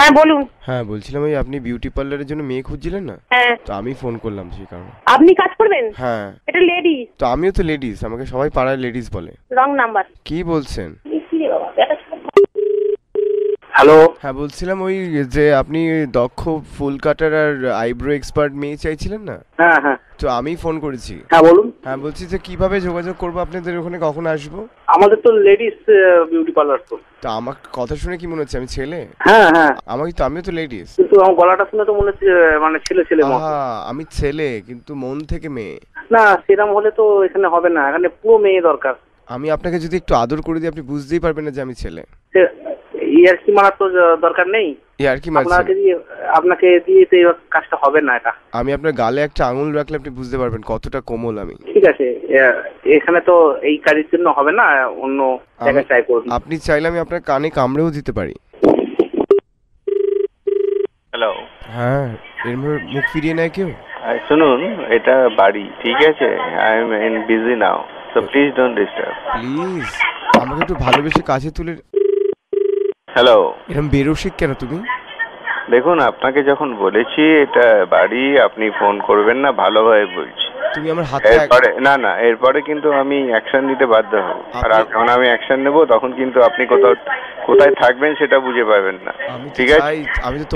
হ্যাঁ বলুন। হ্যাঁ বলছিলাম ওই আপনি বিউটি পার্লারের জন্য মেয়ে খুঁজছিলেন না? হ্যাঁ। তো আমি ফোন করলাম সেই কারণে। আপনি কাজ করবেন? হ্যাঁ। এটা লেডিস। তো আমিও তো লেডিস, আমাকে সবাই পাড়ায় লেডিস বলে। Wrong number. কি বলছেন? হ্যালো। হ্যাঁ বলছিলাম ওই যে আপনি দক্ষ ফুল কাটার আর আইব্রো এক্সপার্ট মেয়ে চাইছিলেন না? হ্যাঁ হ্যাঁ। তো আমি ফোন করেছি। হ্যাঁ বলুন। হ্যাঁ বলছি যে কিভাবে যোগাযোগ করবো আপনাদের ওখানে, কখন আসবো? আমাদের তো লেডিস বিউটি পার্লার তো। তো আমার কথা শুনে কি মনে হচ্ছে আমি ছেলে? হ্যাঁ হ্যাঁ। আমিও তো লেডিস। কিন্তু আমার গলাটা শুনে তো মনে হচ্ছে মানে ছেলে ছেলে মতো। আমি ছেলে কিন্তু মন থেকে মেয়ে। না সেরকম হলে তো এখানে হবে না, এখানে পুরো মেয়ে দরকার। আমি আপনাকে যদি একটু আদর করে দিই আপনি বুঝতেই পারবেন না যে আমি ছেলে। ইয়ার্কি মারার তো দরকার নেই। ইয়ার্কি মারছেন? আপনাকে দিয়ে তো এই কাজটা হবে না। এটা আমি আপনার গালে একটা আঙুল রাখলে আপনি বুঝতে পারবেন কতটা কোমল আমি। ঠিক আছে, এখানে তো এই কাজের জন্য হবে না, অন্য জায়গায় ট্রাই করুন। আপনি চাইলে আমি আপনার কানে কামড়েও দিতে পারি। হ্যালো। হ্যাঁ, এর মুখ ফিরিয়ে নেয় কেউ? শুনুন, এটা বাড়ি, ঠিক আছে? I am in busy now, so please don't disturb. Please আমাকে একটু ভালোবেসে কাছে তুলে। হ্যালো। এরকম বেরসিক কেন তুমি? দেখুন, আপনাকে যখন বলেছি এটা বাড়ি, আপনি ফোন করবেন না, ভালোভাবে বলছি। তুমি আমার হাতে এরপরে কিন্তু আমি অ্যাকশন নিতে বাধ্য হব। আর যখন আমি অ্যাকশন নেব তখন কিন্তু আপনি কোথায় থাকবেন সেটা বুঝে পাবেন না। ঠিক আছে?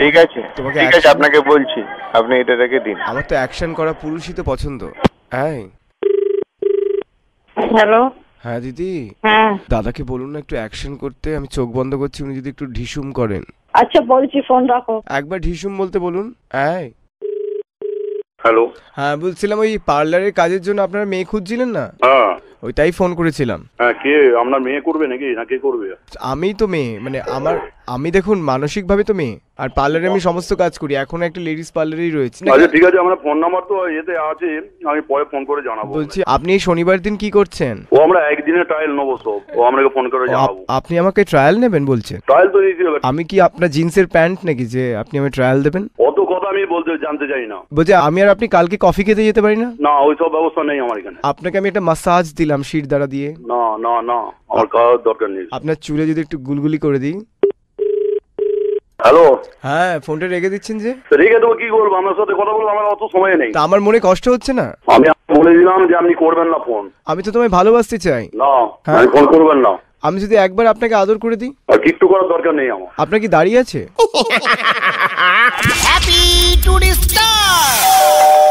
ঠিক আছে, ঠিক আছে, আপনাকে বলছি, আপনি এটা রেখে দিন। আমার তো অ্যাকশন করা পুরুষই তো পছন্দ। হ্যাঁ। হ্যালো। হ্যাঁ দিদি। হ্যাঁ। দাদাকে বলুন না একটু অ্যাকশন করতে, আমি চোখ বন্ধ করছি, উনি যদি একটু ঢিসুম করেন। আচ্ছা বলছি, ফোন রাখো। একবার ঢিসুম বলতে বলুন। হ্যাঁ। হ্যালো। হ্যাঁ বলছিলাম ওই পার্লারের কাজের জন্য আপনারা মেয়ে খুঁজছিলেন না? হ্যাঁ। ওইটাই ফোন করেছিলাম। হ্যাঁ, কে আপনার মেয়ে করবে নাকি না কে করবে? আমি তো মেয়ে, মানে আমি দেখুন মানসিকভাবে তো মেয়ে, আর পার্লারে আমি সমস্ত কাজ করি, এখন একটা লেডিস পার্লারেই রয়েছে। আচ্ছা ঠিক আছে, আমার ফোন নাম্বার তো এতে আছে, আমি পরে ফোন করে জানাবো। বলছি আপনি শনিবার দিন কি করছেন? ও আমরা একদিনের ট্রায়াল নেবো সব, ও আমাকে ফোন করে জানাবো। আপনি আমাকে ট্রায়াল নেবেন বলছেন? ট্রায়াল তো নিতে হবে। আমি কি আপনার জিন্সের প্যান্ট নাকি যে আপনি আমাকে ট্রায়াল দেবেন? অত কথা আমি জানতে চাই না। বলছি আমি আর আপনি কালকে কফি খেতে যেতে পারি না? না, ওই সব ব্যবস্থা নেই আমার এখানে। আপনাকে আমি একটা মাসাজ দিলাম শির দ্বারা দিয়ে। না না না, আমার কারোর দরকার নেই। আপনার চুলে যদি একটু গুলগুলি করে দিই। হ্যালো। হ্যাঁ, ফোনটা রেখে দিচ্ছেন যে? রেখে দেবো, কি করবো? আমার সাথে কথা বলবো, আমার অত সময় নেই। তা আমার মনে কষ্ট হচ্ছে না? আমি বলে দিলাম যে আপনি করবেন না ফোন। আমি তো তোমায় ভালোবাসতে চাই। না, আমি ফোন করবেন না। আমি যদি একবার আপনাকে আদর করে দিই? আর কিচ্ছু করার দরকার নেই আমার। আপনার কি দাঁড়িয়ে আছে? Happy today star.